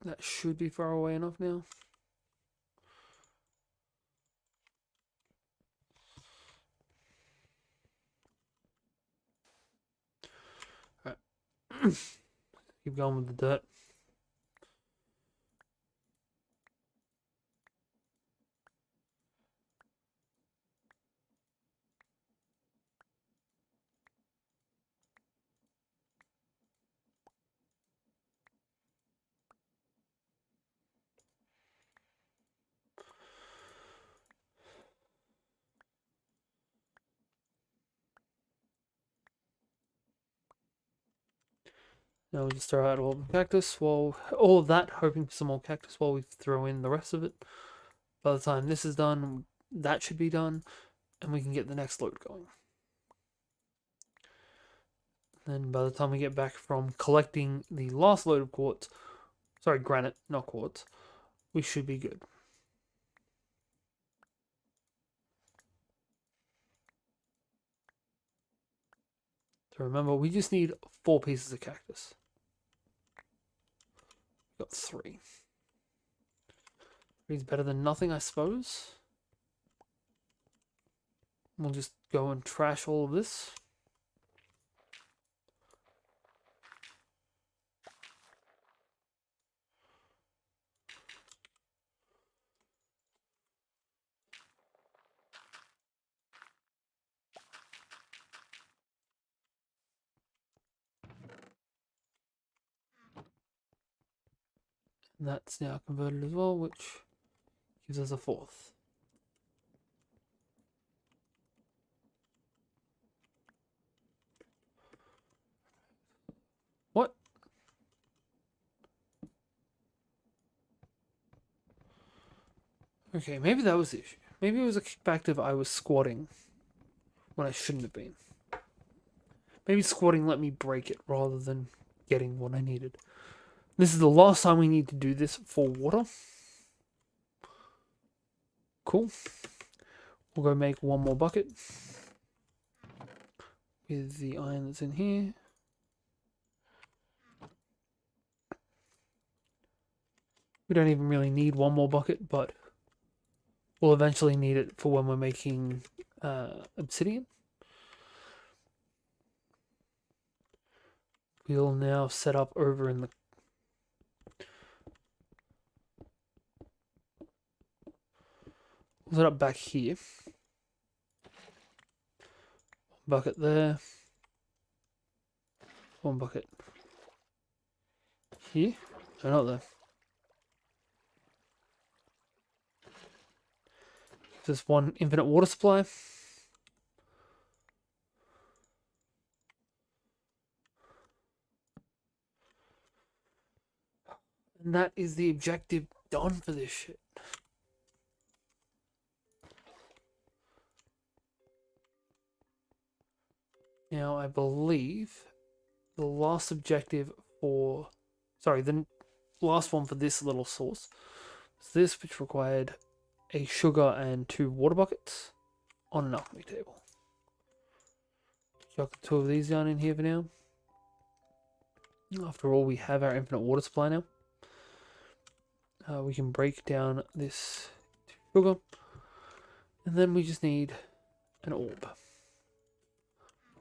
That should be far away enough now. Alright. Keep going with the dirt. Now we just throw out all the cactus while all of that, hoping for some more cactus while we throw in the rest of it. By the time this is done, that should be done, and we can get the next load going. Then by the time we get back from collecting the last load of quartz, sorry, granite, not quartz, we should be good. So remember, we just need 4 pieces of cactus. Got 3. 3's better than nothing, I suppose. We'll just go and trash all of this. And that's now converted as well, which gives us a 4th. What? Okay, maybe that was the issue. Maybe it was a fact of I was squatting when I shouldn't have been. Maybe squatting let me break it rather than getting what I needed. This is the last time we need to do this for water. Cool. We'll go make 1 more bucket with the iron that's in here. We don't even really need 1 more bucket, but we'll eventually need it for when we're making obsidian. We'll now set up over in the... We'll set up back here. 1 bucket there. 1 bucket here. No, not there. Just 1 infinite water supply. And that is the objective done for this shit. Now, I believe the last objective for... Sorry, the last one for this little source is this, which required a sugar and 2 water buckets on an alchemy table. Chuck the 2 of these down in here for now. After all, we have our infinite water supply now. We can break down this sugar, and then we just need an orb.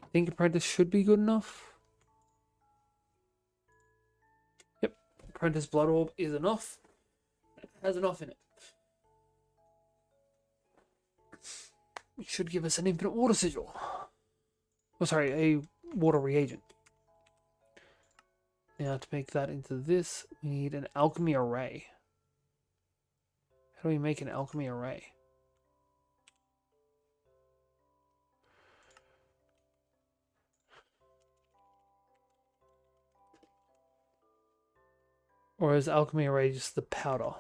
I think apprentice should be good enough. Yep, apprentice blood orb is enough. It has enough in it. It should give us an infinite water sigil. Oh, sorry, a water reagent. Now to make that into this, we need an alchemy array. How do we make an alchemy array? Or is alchemy array just the powder?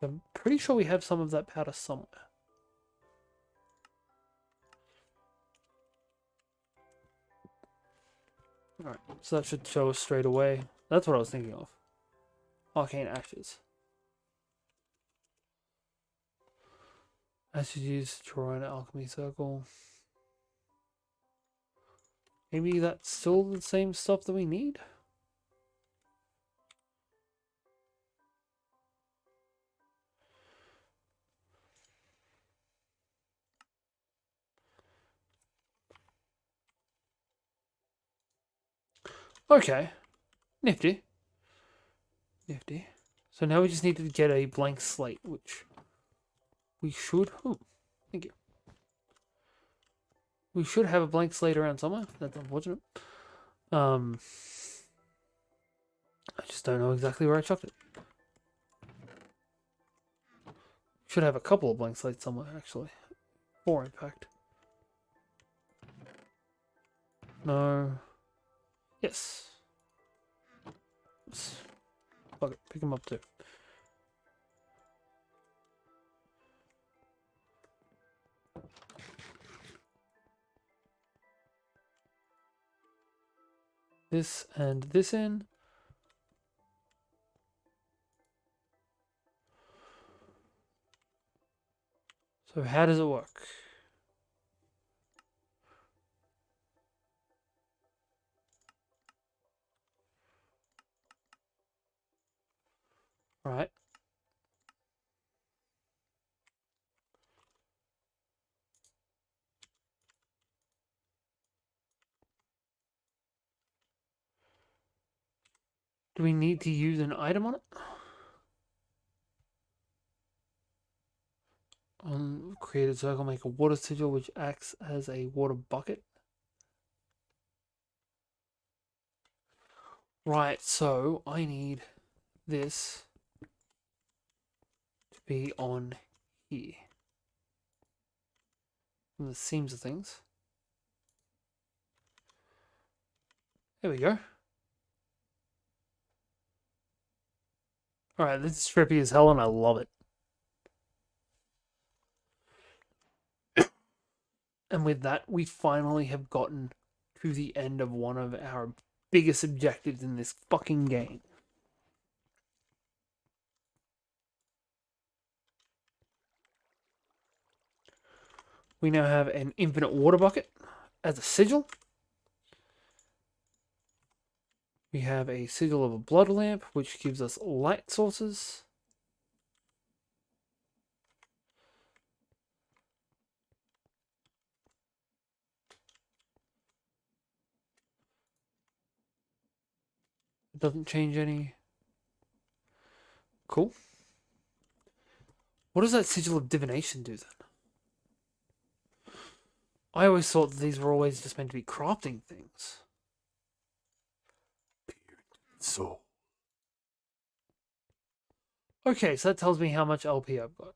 I'm pretty sure we have some of that powder somewhere. Alright, so that should show us straight away. That's what I was thinking of. Arcane ashes. I should use draw an alchemy circle. Maybe that's still the same stuff that we need? Okay. Nifty. Nifty. So now we just need to get a blank slate, which we should. Oh, thank you. We should have a blank slate around somewhere. That's unfortunate. I just don't know exactly where I chucked it. Should have a couple of blank slates somewhere, actually. 4, in fact. No. Yes. Fuck it. Pick them up too. This and this in. So how does it work? Right. Do we need to use an item on it? Create a circle, make a water sigil which acts as a water bucket. Right, so I need this to be on here. From the seams of things. There we go. Alright, this is trippy as hell and I love it. And with that, we finally have gotten to the end of one of our biggest objectives in this fucking game. We now have an infinite water bucket as a sigil. We have a sigil of a blood lamp, which gives us light sources. It doesn't change any. Cool. What does that sigil of divination do then? I always thought that these were always just meant to be crafting things. So. Okay, so that tells me how much LP I've got.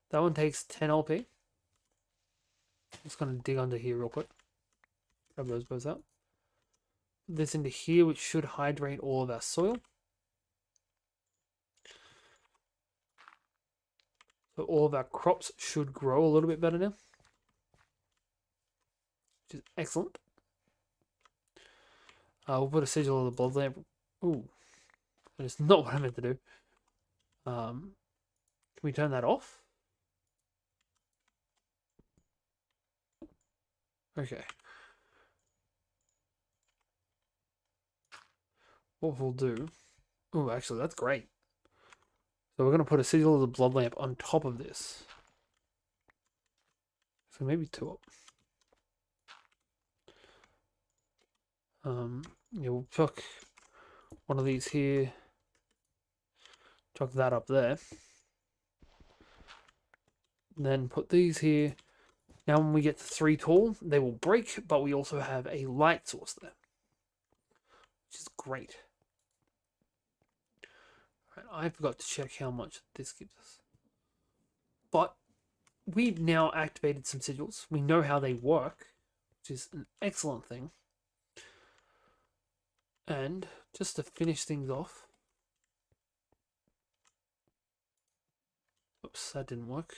That one takes 10 LP. I'm just going to dig under here real quick. Grab those both out. Put this into here, which should hydrate all of our soil. So all of our crops should grow a little bit better now. Which is excellent. We'll put a sigil of the blood lamp. Ooh. That is not what I meant to do. Can we turn that off? Okay. What we'll do... Oh, actually, that's great. So we're going to put a sigil of the blood lamp on top of this. So maybe 2 up. Yeah, we'll chuck one of these here. Chuck that up there. Then put these here. Now when we get to 3 tall, they will break, but we also have a light source there. Which is great. Right, I forgot to check how much this gives us. But we've now activated some sigils. We know how they work, which is an excellent thing. And just to finish things off. Oops, that didn't work.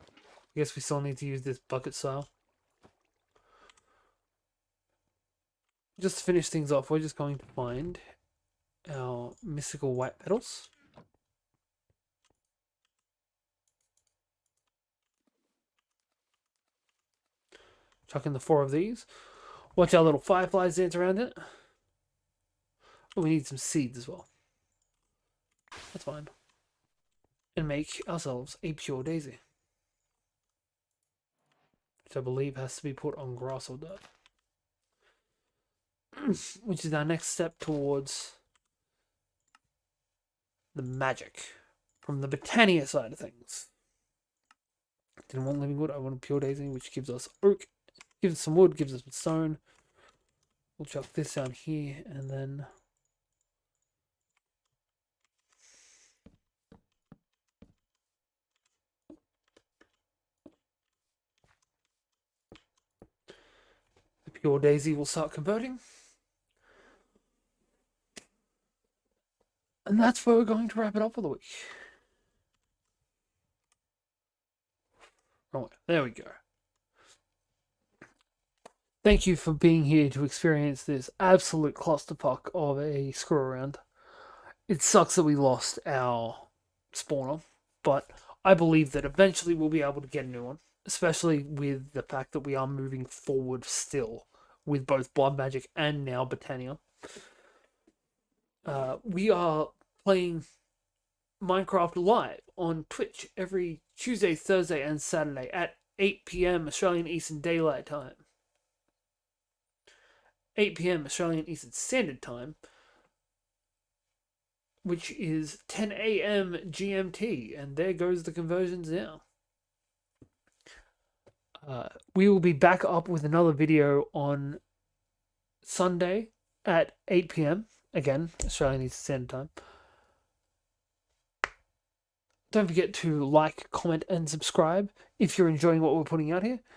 I guess we still need to use this bucket style. Just to finish things off, we're just going to find our mystical white petals. Chuck in the 4 of these. Watch our little fireflies dance around it. Oh, we need some seeds as well. That's fine. And make ourselves a pure daisy. Which I believe has to be put on grass or dirt. which is our next step towards the magic from the botania side of things. Didn't want living wood, I want a pure daisy, which gives us oak, gives us some wood, gives us some stone. We'll chuck this down here, and then the pure daisy will start converting. And that's where we're going to wrap it up for the week. Right, there we go. Thank you for being here to experience this absolute clusterfuck of a screw around. It sucks that we lost our spawner, but I believe that eventually we'll be able to get a new one, especially with the fact that we are moving forward still with both Blood Magic and now Botania. We are playing Minecraft live on Twitch every Tuesday, Thursday, and Saturday at 8 p.m. Australian Eastern Daylight Time. 8 p.m. Australian Eastern Standard Time, which is 10 a.m. GMT, and there goes the conversions now. We will be back up with another video on Sunday at 8 p.m. Again, Australian Eastern Standard Time. Don't forget to like, comment, and subscribe if you're enjoying what we're putting out here.